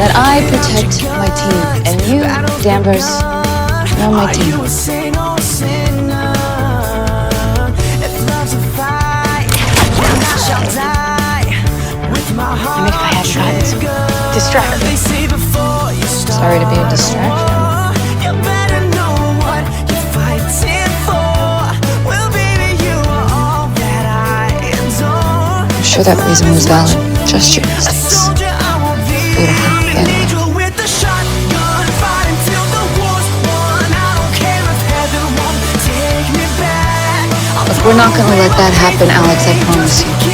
that I protect my team, and you, Danvers, you're on my team. And if I hadn't gotten so distracted. Sorry to be a distraction. I'm sure that reason was valid. Just your instincts. Beautiful. Anyway. Look, we're not gonna let that happen, Alex, I promise you.